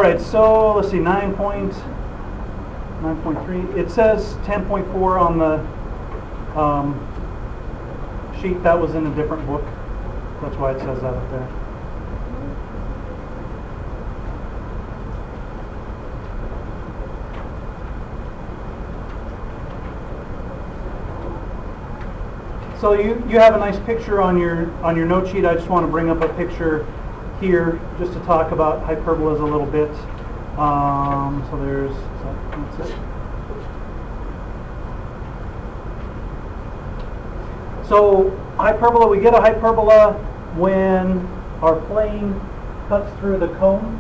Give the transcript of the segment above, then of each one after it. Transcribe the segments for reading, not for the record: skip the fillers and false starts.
All right, so let's see, 9.3. It says 10.4 on the sheet. That was in a different book. That's why it says that up there. So you have a nice picture on your note sheet. I just want to bring up a picture here just to talk about hyperbolas a little bit. So that's it. So hyperbola, we get a hyperbola when our plane cuts through the cone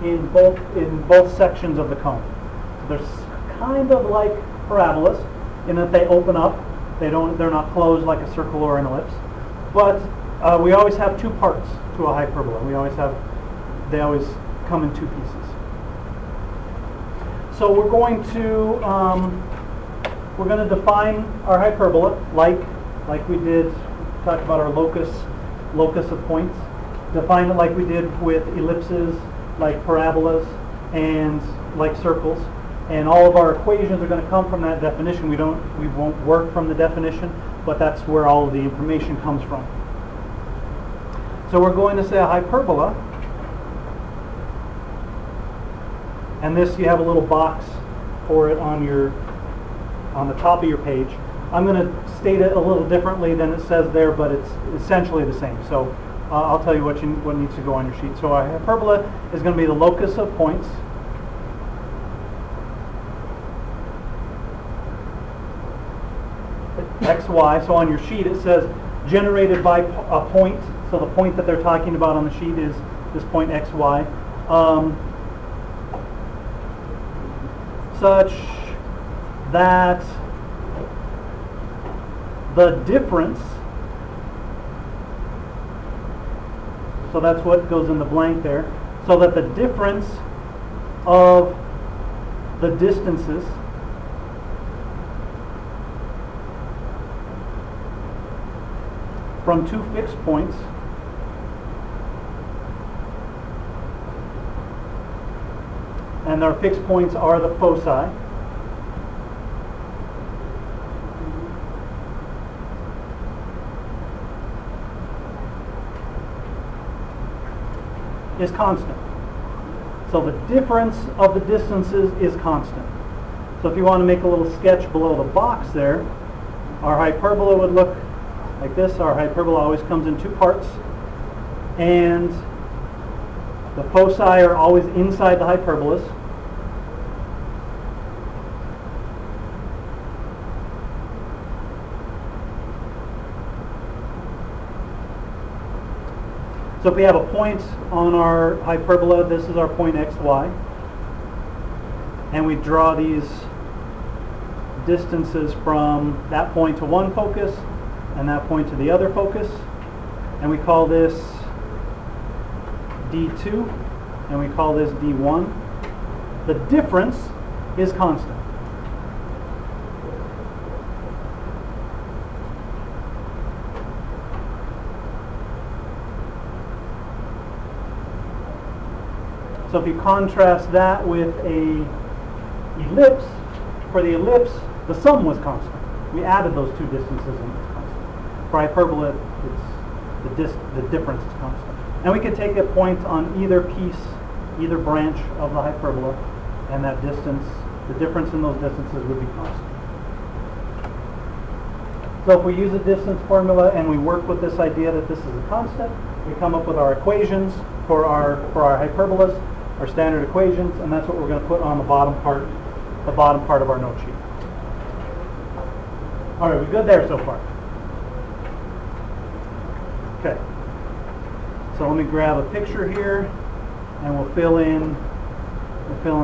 in both sections of the cone. So they're kind of like parabolas in that they open up. They're not closed like a circle or an ellipse. But we always have two parts to a hyperbola. They always come in two pieces. So we're going to define our hyperbola like we did, talk about our locus of points. Define it like we did with ellipses, like parabolas, and like circles. And all of our equations are going to come from that definition. We won't work from the definition, but that's where all of the information comes from. So we're going to say a hyperbola, and this, you have a little box for it on the top of your page. I'm going to state it a little differently than it says there, but it's essentially the same. So I'll tell you what needs to go on your sheet. So our hyperbola is going to be the locus of points. XY. So on your sheet it says generated by a point. So the point that they're talking about on the sheet is this point XY. Such that the difference, so that's what goes in the blank there, so that the difference of the distances from two fixed points and our fixed points are the foci, is constant. So the difference of the distances is constant. So if you want to make a little sketch below the box there, our hyperbola would look like this. Our hyperbola always comes in two parts, and the foci are always inside the hyperbolas. So if we have a point on our hyperbola, this is our point xy, and we draw these distances from that point to one focus and that point to the other focus, and we call this D2 and we call this D1. The difference is constant. So if you contrast that with a ellipse, for the ellipse the sum was constant. We added those two distances and it's constant. For hyperbola, the difference is constant. And we could take a point on either piece, either branch of the hyperbola, and that distance, the difference in those distances would be constant. So if we use a distance formula and we work with this idea that this is a constant, we come up with our equations for our hyperbolas, our standard equations, and that's what we're going to put on the bottom part of our note sheet. All right, we good there so far? Okay. So let me grab a picture here, and we'll fill in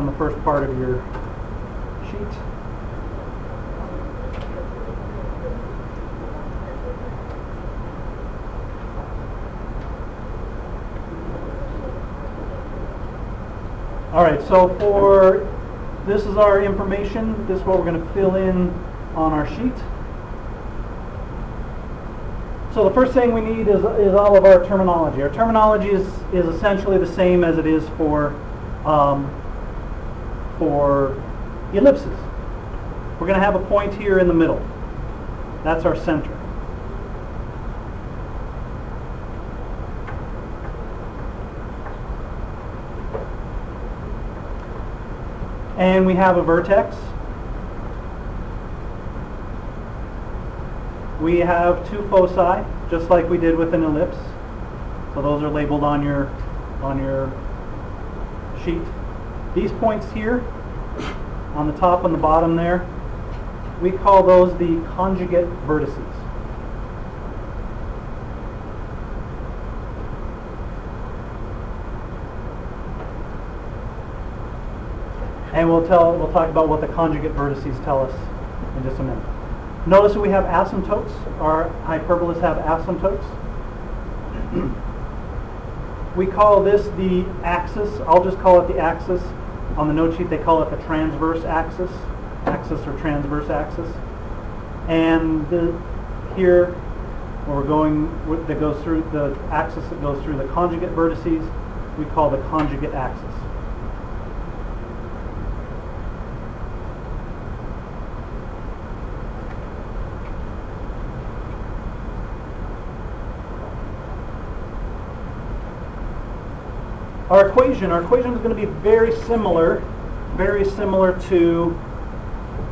the first part of your sheet. All right, so this is our information. This is what we're going to fill in on our sheet. So the first thing we need is all of our terminology. Our terminology is essentially the same as it is for for ellipses. We're going to have a point here in the middle. That's our center. And we have a vertex. We have two foci, just like we did with an ellipse. So those are labeled on your sheet. These points here, on the top and the bottom there, we call those the conjugate vertices. And we'll talk about what the conjugate vertices tell us in just a minute. Notice that we have asymptotes. Our hyperbolas have asymptotes. We call this the axis. I'll just call it the axis. On the note sheet they call it the transverse axis. Axis or transverse axis. And here, where we're going, that goes through the axis that goes through the conjugate vertices, we call the conjugate axis. Our equation is going to be very similar to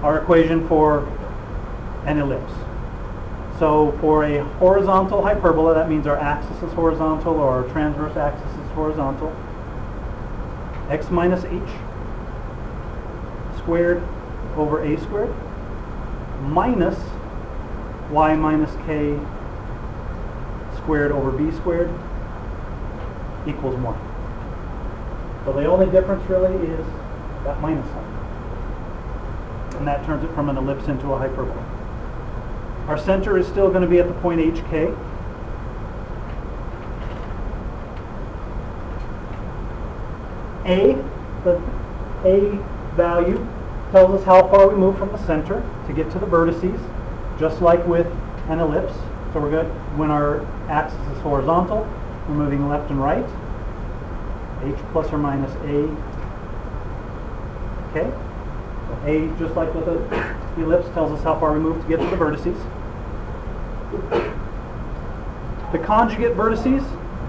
our equation for an ellipse. So for a horizontal hyperbola, that means our axis is horizontal or our transverse axis is horizontal. X minus h squared over a squared minus y minus k squared over b squared equals 1. So the only difference really is that minus sign. And that turns it from an ellipse into a hyperbola. Our center is still going to be at the point HK. The A value tells us how far we move from the center to get to the vertices, just like with an ellipse. So we're good. When our axis is horizontal, we're moving left and right. H plus or minus A. Okay? So A, just like with the ellipse, tells us how far we move to get to the vertices. The conjugate vertices,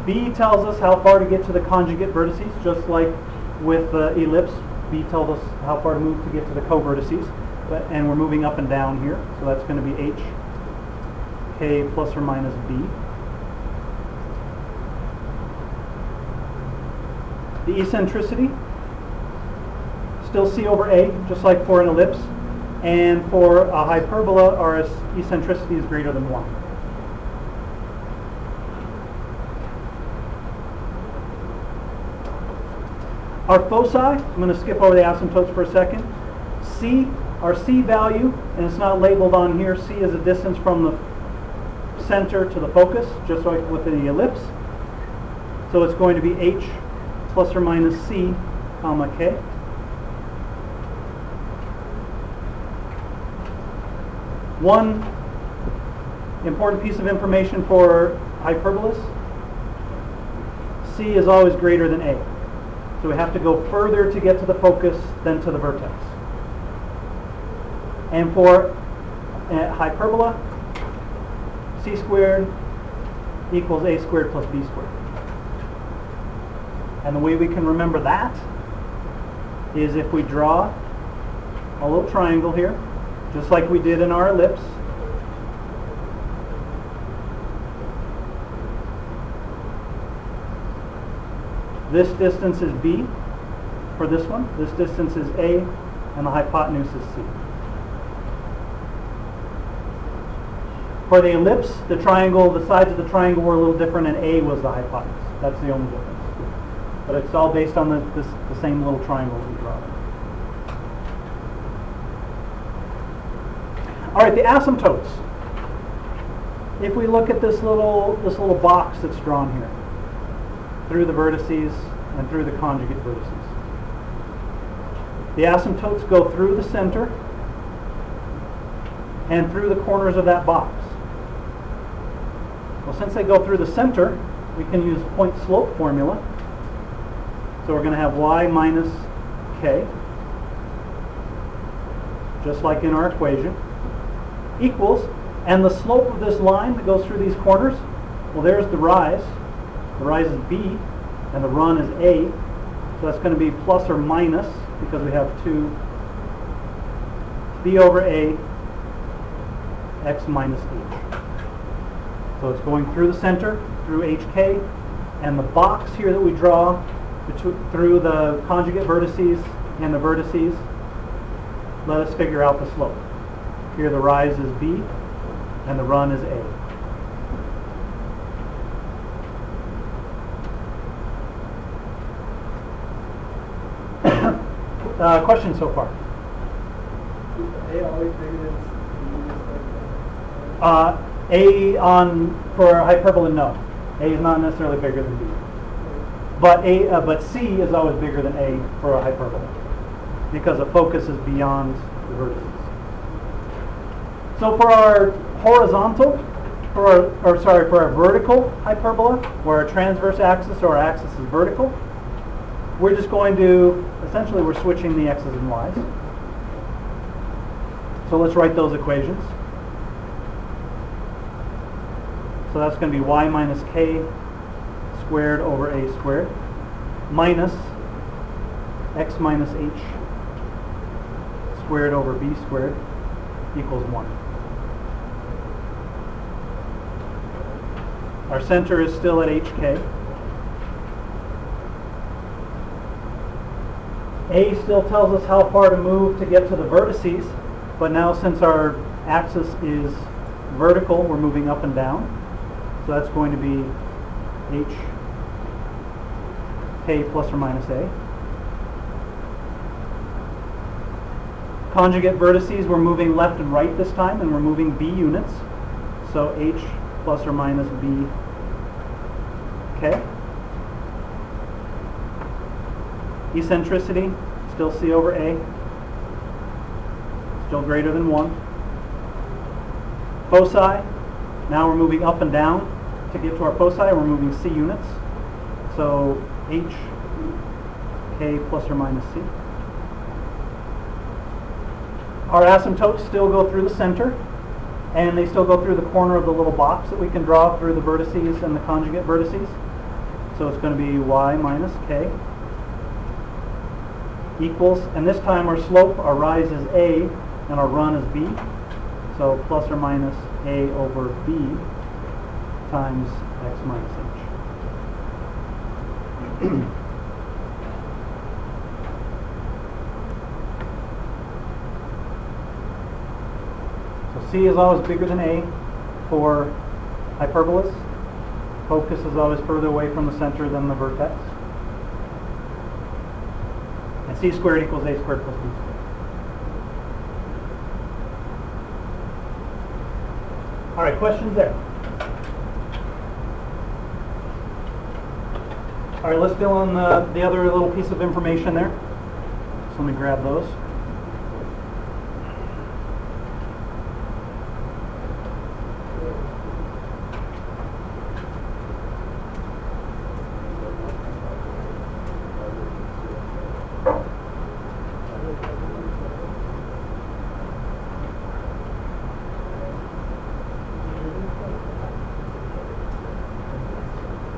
B tells us how far to get to the conjugate vertices, just like with the ellipse. B tells us how far to move to get to the co-vertices. And we're moving up and down here, so that's going to be H, K plus or minus B. The eccentricity, still C over A, just like for an ellipse. And for a hyperbola, our eccentricity is greater than 1. Our foci, I'm going to skip over the asymptotes for a second. C, our C value, and it's not labeled on here, C is a distance from the center to the focus, just like with the ellipse. So it's going to be H plus or minus C, comma K. One important piece of information for hyperbolas, C is always greater than A. So we have to go further to get to the focus than to the vertex. And for hyperbola, C squared equals A squared plus B squared. And the way we can remember that is if we draw a little triangle here, just like we did in our ellipse. This distance is B for this one. This distance is A, and the hypotenuse is C. For the ellipse, the triangle, the sides of the triangle were a little different, and A was the hypotenuse. That's the only difference. But it's all based on the same little triangle we draw. All right, the asymptotes. If we look at this little box that's drawn here, through the vertices and through the conjugate vertices. The asymptotes go through the center and through the corners of that box. Well, since they go through the center, we can use point slope formula. So we're going to have y minus k, just like in our equation, equals, and the slope of this line that goes through these corners, well, there's the rise. The rise is b, and the run is a. So that's going to be plus or minus, because we have 2 b over a x minus h. So it's going through the center, through hk, and the box here that we draw through the conjugate vertices and the vertices, let us figure out the slope. Here the rise is b, and the run is a. Questions so far? A always bigger than A for hyperbola, no. A is not necessarily bigger than B. But C is always bigger than A for a hyperbola, because the focus is beyond the vertices. So for our horizontal, for our vertical hyperbola, where our transverse axis or our axis is vertical, we're just going to, essentially we're switching the x's and y's. So let's write those equations. So that's going to be y minus k squared over a squared minus x minus h squared over b squared equals 1. Our center is still at hk. A still tells us how far to move to get to the vertices, but now since our axis is vertical, we're moving up and down. So that's going to be hk plus or minus a. Conjugate vertices, we're moving left and right this time, and we're moving b units. So h plus or minus b k. Eccentricity, still c over a, still greater than 1. Foci, now we're moving up and down. To get to our foci, we're moving c units. So h k plus or minus c. Our asymptotes still go through the center, and they still go through the corner of the little box that we can draw through the vertices and the conjugate vertices. So it's going to be y minus k equals, and this time our slope, our rise is a, and our run is b. So plus or minus a over b times x minus h. So c is always bigger than a for hyperbolas. Focus is always further away from the center than the vertex. And c squared equals a squared plus b squared. All right, questions there? All right, let's fill in the other little piece of information there. So let me grab those.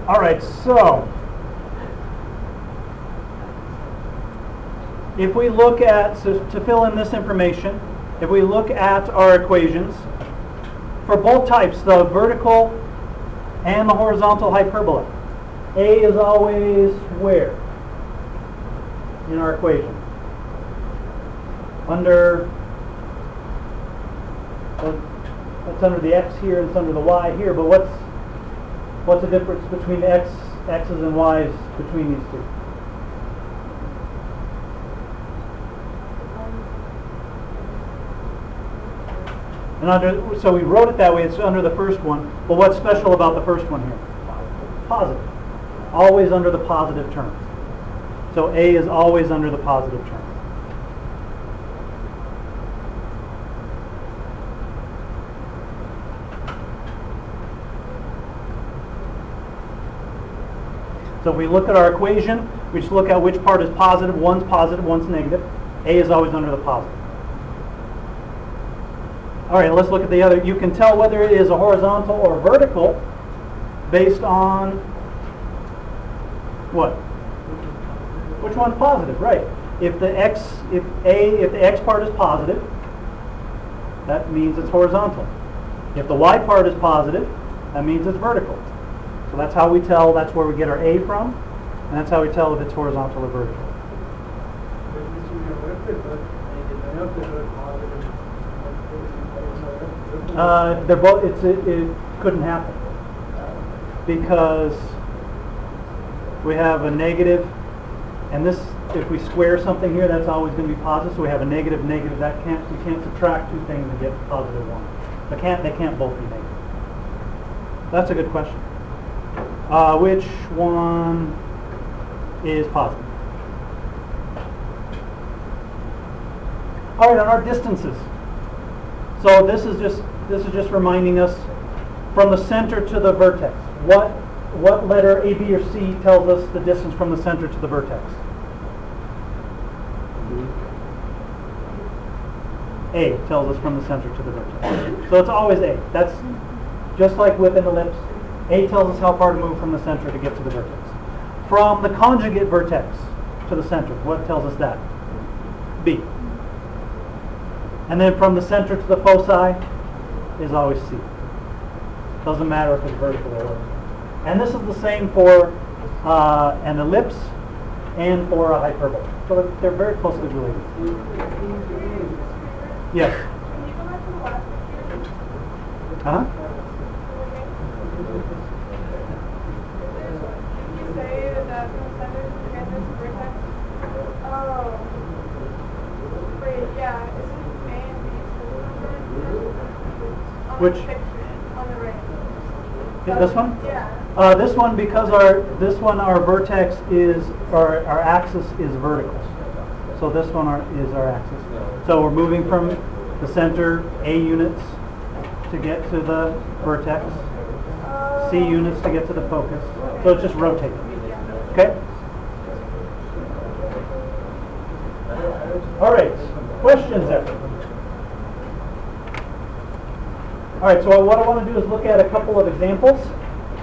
All right, so if we look at, so to fill in this information, if we look at our equations, for both types, the vertical and the horizontal hyperbola, A is always where in our equation? Under, it's under the x here and it's under the y here, but what's the difference between the x's and y's between these two? And so we wrote it that way, it's under the first one. But what's special about the first one here? Positive. Always under the positive term. So A is always under the positive term. So if we look at our equation, we just look at which part is positive, one's negative. A is always under the positive. All right, let's look at the other. You can tell whether it is a horizontal or vertical based on what? Which one's positive, right? If the x part is positive, that means it's horizontal. If the y part is positive, that means it's vertical. So that's how we tell, that's where we get our A from, and that's how we tell if it's horizontal or vertical. They're both, it couldn't happen. Because we have a negative, and this, if we square something here, that's always going to be positive. So we have a negative, negative. That can't, you can't subtract two things and get positive one. They can't both be negative. That's a good question. Which one is positive? All right, on our distances. So this is just reminding us from the center to the vertex. What letter A, B, or C tells us the distance from the center to the vertex? A tells us from the center to the vertex. So it's always A. That's just like with an ellipse. A tells us how far to move from the center to get to the vertex. From the conjugate vertex to the center, what tells us that? B. And then from the center to the foci is always C. Doesn't matter if it's vertical or horizontal. And this is the same for an ellipse and for a hyperbola. So they're very closely related. Yes. Can you go back to the last picture? Huh? Did you say that from the center to get this vertex? Oh. Wait, yeah. Isn't A and B on Which? the picture, on the right? This one? Yeah. This one, because our vertex is, or our axis is vertical. So this one is our axis. So we're moving from the center, A units to get to the vertex, C units to get to the focus. So it's just rotating. Okay? All right. Questions there? All right, so what I want to do is look at a couple of examples,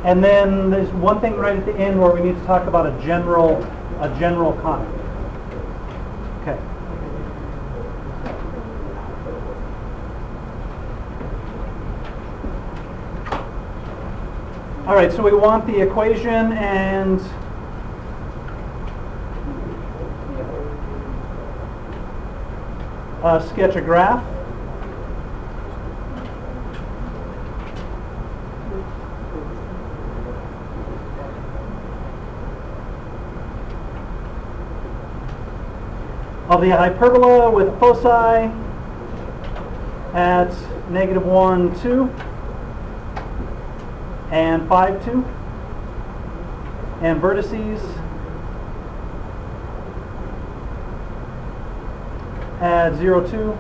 and then there's one thing right at the end where we need to talk about a general concept. Okay. All right, so we want the equation and sketch a graph. Of the hyperbola with foci at -1, 2, and 5, 2, and vertices at 0, 2,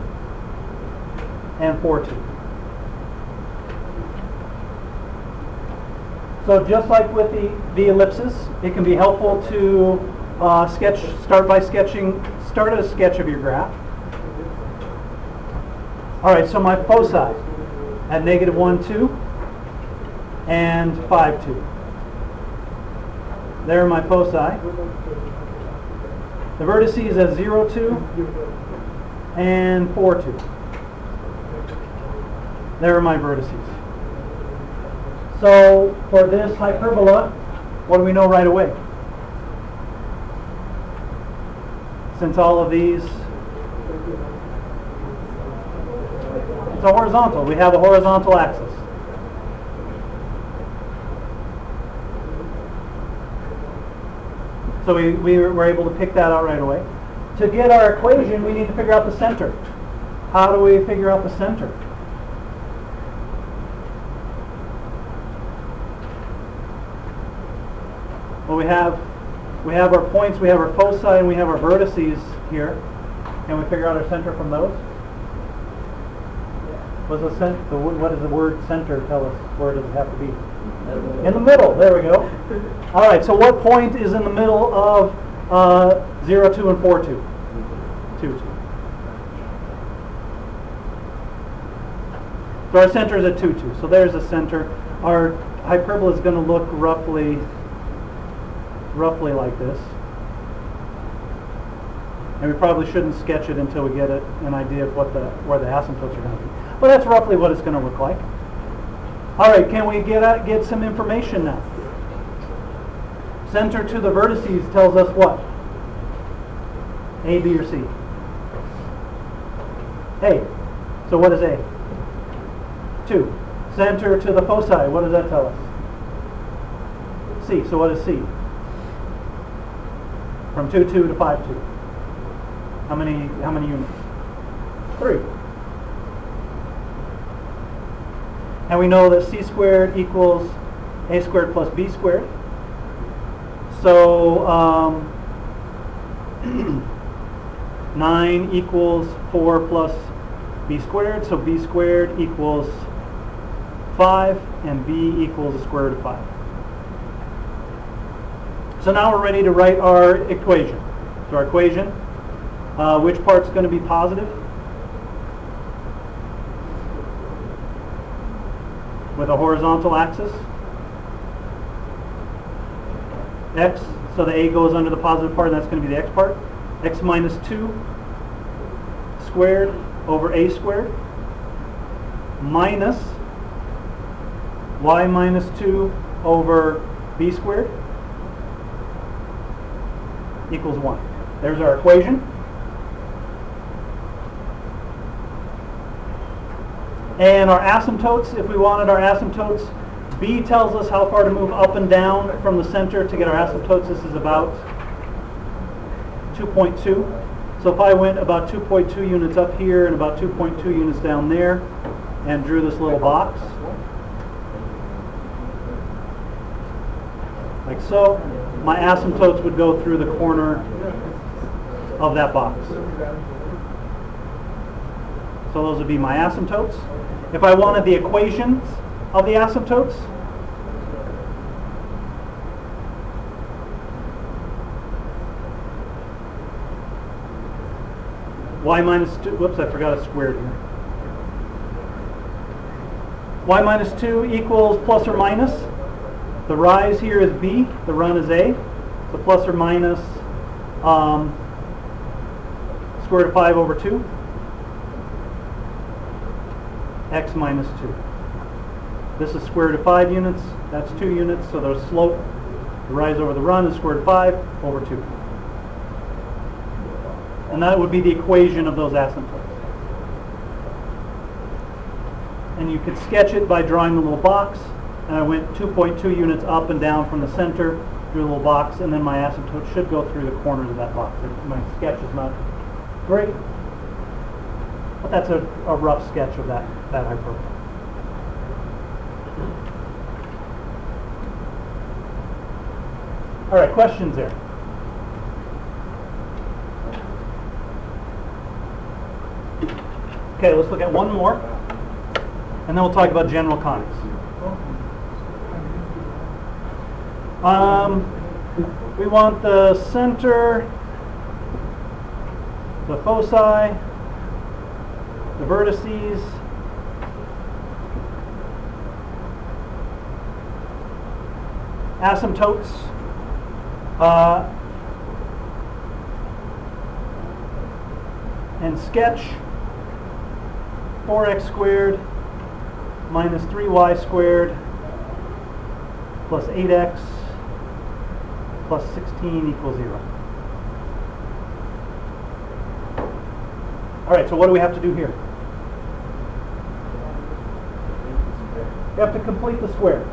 and 4, 2. So just like with the ellipses, it can be helpful to start a sketch of your graph. All right, so my foci at -1, 2, and 5, 2. There are my foci. The vertices at 0, 2, and 4, 2. There are my vertices. So for this hyperbola, what do we know right away? Since all of these, it's a horizontal. We have a horizontal axis. So we were able to pick that out right away. To get our equation, we need to figure out the center. How do we figure out the center? Well, we have our points, we have our foci, and we have our vertices here. Can we figure out our center from those? What does the word center tell us? Where does it have to be? In the middle, there we go. All right, so what point is in the middle of 0, 2, and 4, 2? 2, 2. So our center is at 2, 2. So there's a center. Our hyperbola is going to look roughly like this. And we probably shouldn't sketch it until we get an idea of where the asymptotes are going to be. But that's roughly what it's going to look like. All right, can we get some information now? Center to the vertices tells us what? A, B, or C? A. So what is A? 2. Center to the foci, what does that tell us? C. So what is C? From 2, 2 to 5, 2. How many units? 3. And we know that C squared equals A squared plus B squared. So 9 equals 4 plus B squared. So B squared equals 5 and B equals the square root of 5. So now we're ready to write our equation. So our equation, which part's going to be positive? With a horizontal axis. X, so the A goes under the positive part, and that's going to be the X part. X minus 2 squared over A squared minus Y minus 2 over B squared equals 1. There's our equation. And our asymptotes, if we wanted our asymptotes, B tells us how far to move up and down from the center to get our asymptotes. This is about 2.2. So if I went about 2.2 units up here and about 2.2 units down there and drew this little box, like so, my asymptotes would go through the corner of that box. So those would be my asymptotes. If I wanted the equations of the asymptotes, y minus 2, whoops, I forgot a squared here. Y minus 2 equals plus or minus. The rise here is B, the run is A. So plus or minus square root of 5 over 2. X minus 2. This is square root of 5 units, that's 2 units, so the slope, the rise over the run is square root of 5 over 2. And that would be the equation of those asymptotes. And you could sketch it by drawing the little box, and I went 2.2 units up and down from the center, drew a little box, and then my asymptote should go through the corners of that box. My sketch is not great, but that's a rough sketch of that hyperbola. All right, questions there? Okay, let's look at one more, and then we'll talk about general conics. We want the center, the foci, the vertices, asymptotes, and sketch 4x squared minus 3y squared plus 8x plus 16 equals 0. All right, so what do we have to do here? We have to complete the square.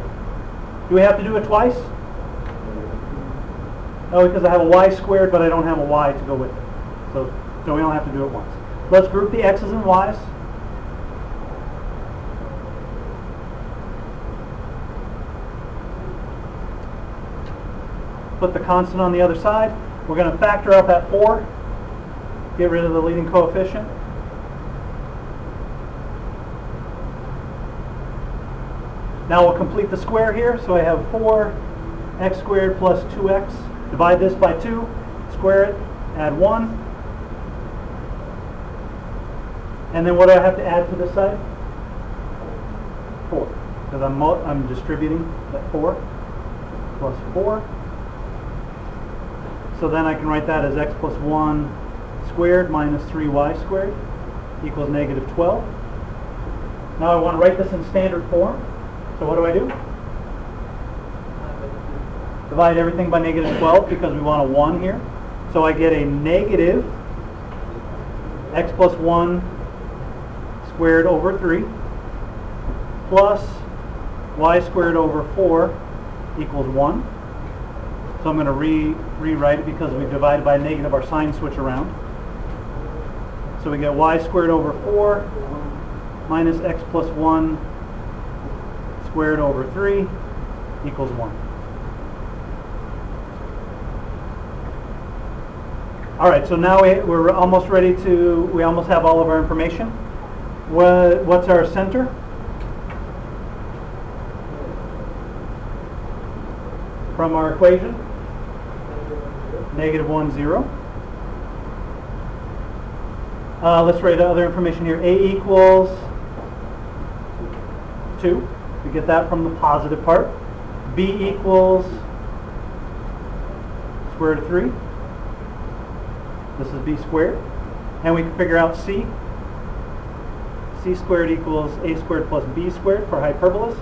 Do we have to do it twice? No, because I have a y squared, but I don't have a y to go with it. So we don't have to do it once. Let's group the x's and y's. Put the constant on the other side. We're going to factor out that 4. Get rid of the leading coefficient. Now we'll complete the square here. So I have 4x squared plus 2x. Divide this by 2, square it, add 1. And then what do I have to add to this side? 4. Because I'm distributing that 4 plus 4. So then I can write that as x plus 1 squared minus 3y squared equals negative 12. Now I want to write this in standard form. So what do? Divide everything by negative 12 because we want a 1 here. So I get a negative x plus 1 squared over 3 plus y squared over 4 equals 1. So I'm going to rewrite it because we divided by negative, our sign switch around. So we get y squared over 4 minus x plus 1 squared over 3 equals 1. All right, so now we're almost ready to, we almost have all of our information. What's our center? From our equation? Negative 1, 0. Let's write other information here. A equals 2. We get that from the positive part. B equals square root of 3. This is b squared. And we can figure out c. C squared equals a squared plus b squared for hyperbolas.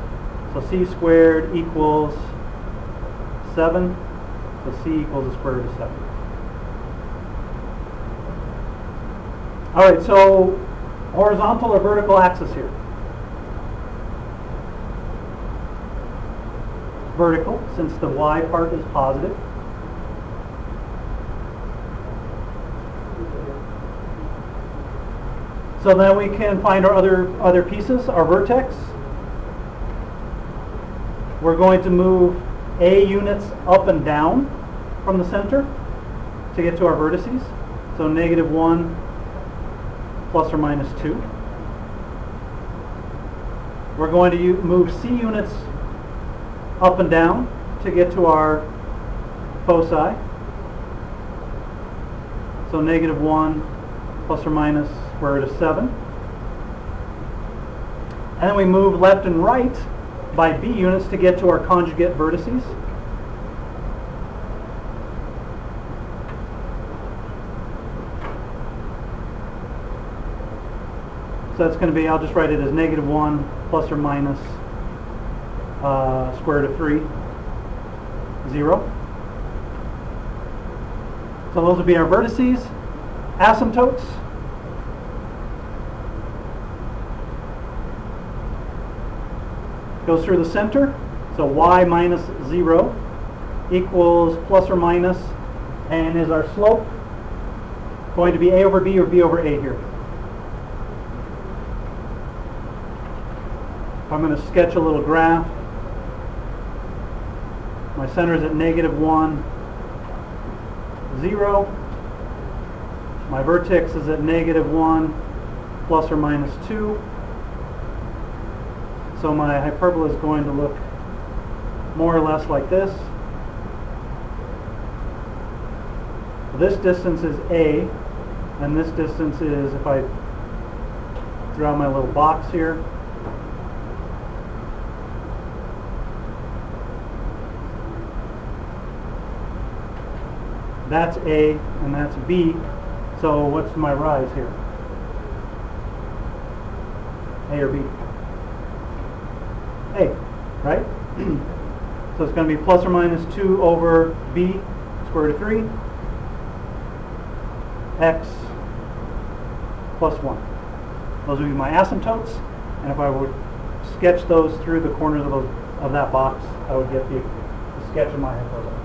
So c squared equals 7. So c equals the square root of 7. All right, so horizontal or vertical axis here? Vertical, since the y part is positive. So then we can find our other pieces, our vertex. We're going to move a units up and down from the center to get to our vertices. So negative 1 plus or minus 2. We're going to move c units up and down to get to our foci. So negative 1 plus or minus square root of 7. And then we move left and right by b units to get to our conjugate vertices. So that's going to be, I'll just write it as negative 1 plus or minus square root of 3, 0. So those will be our vertices. Asymptotes. Goes through the center. So y minus 0 equals plus or minus, and is our slope going to be a over b or b over a here? I'm going to sketch a little graph. My center is at negative 1, 0. My vertex is at negative 1 plus or minus 2. So my hyperbola is going to look more or less like this. This distance is a, and this distance is, if I draw my little box here, that's A and that's B. So what's my rise here? A or B? A, right? So it's going to be plus or minus 2 over B square root of 3 x plus 1. Those would be my asymptotes, and if I would sketch those through the corners of that box, I would get the sketch of my hyperbola.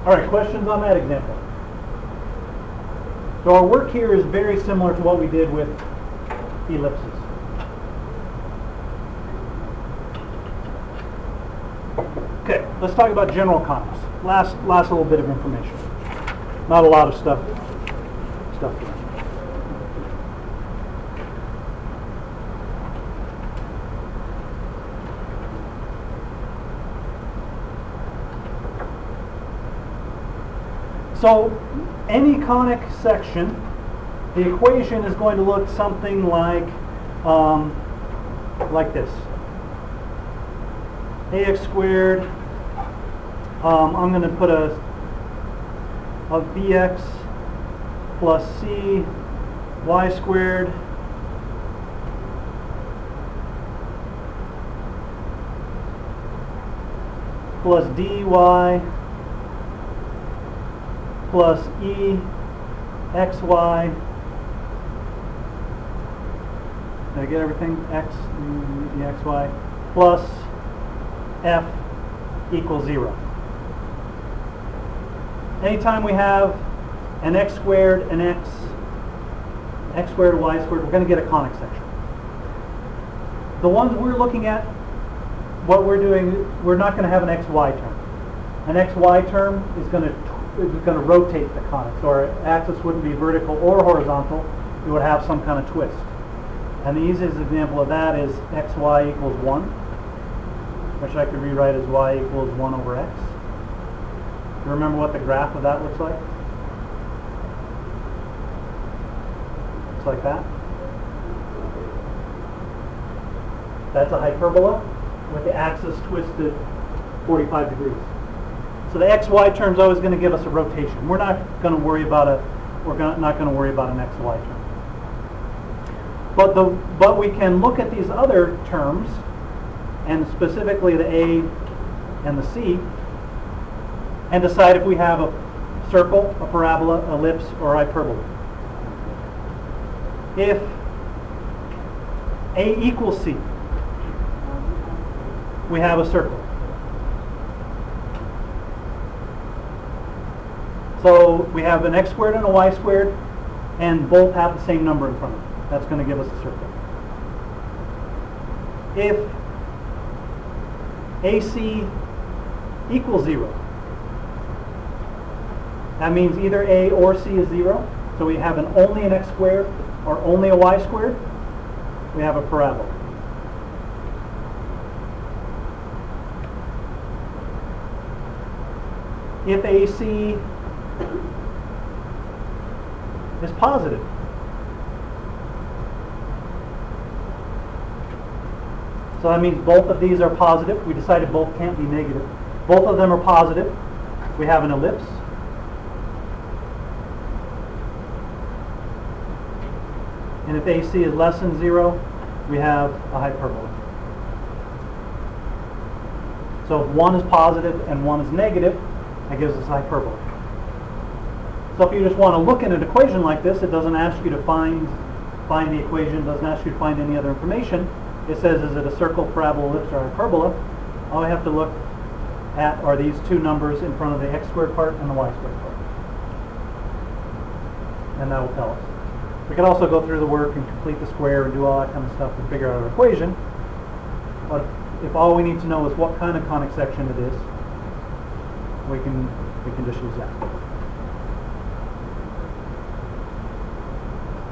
All right, questions on that example? So our work here is very similar to what we did with ellipses. Okay, let's talk about general concepts. Last little bit of information. Not a lot of stuff. Here. So any conic section, the equation is going to look something like this. Ax squared, I'm going to put a bx plus c y squared plus dy plus e xy. Did I get everything? X, e, xy plus f equals 0. Anytime we have an x squared, an x squared, y squared, we're going to get a conic section. The ones we're looking at, what we're doing, we're not going to have an xy term. An xy term is going to rotate the conic, so our axis wouldn't be vertical or horizontal. It would have some kind of twist. And the easiest example of that is xy equals 1, which I could rewrite as y equals 1 over x. You remember what the graph of that looks like? Looks like that. That's a hyperbola with the axis twisted 45 degrees. So the xy term is always going to give us a rotation. We're not going to worry about an xy term. But we can look at these other terms, and specifically the a and the c, and decide if we have a circle, a parabola, ellipse, or hyperbola. If a equals c, we have a circle. So we have an x squared and a y squared, and both have the same number in front of them. That's going to give us a circle. If AC equals 0, that means either A or C is 0. So we have only an x squared or only a y squared. We have a parabola. If AC is positive, so that means both of these are positive. We decided both can't be negative. Both of them are positive. We have an ellipse. And if AC is less than 0, we have a hyperbola. So if one is positive and one is negative, that gives us a hyperbola. So if you just want to look at an equation like this, it doesn't ask you to find the equation, it doesn't ask you to find any other information. It says, is it a circle, parabola, ellipse, or hyperbola? All we have to look at are these two numbers in front of the x squared part and the y squared part. And that will tell us. We can also go through the work and complete the square and do all that kind of stuff and figure out our equation. But if all we need to know is what kind of conic section it is, we can just use that.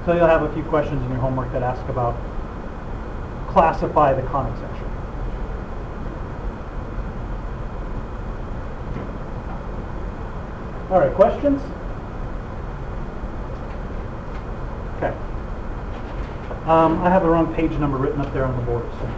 So you'll have a few questions in your homework that ask about classify the conic section. All right, questions? Okay. I have the wrong page number written up there on the board. So.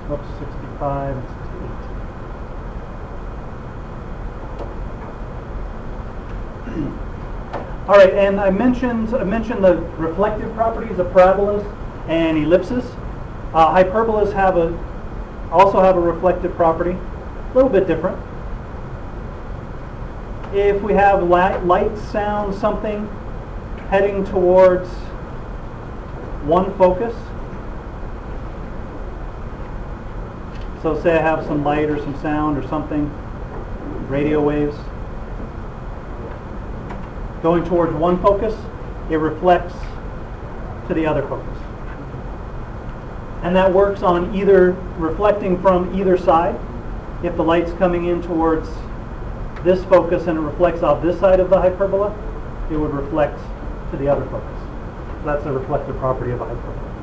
Oops, 65 and 68. All right, and I mentioned the reflective properties of parabolas and ellipses. Hyperbolas also have a reflective property, a little bit different. If we have light, sound, something heading towards one focus, so say I have some light or some sound or something, radio waves, going towards one focus, it reflects to the other focus. And that works on either reflecting from either side. If the light's coming in towards this focus and it reflects off this side of the hyperbola, it would reflect to the other focus. That's a reflective property of a hyperbola.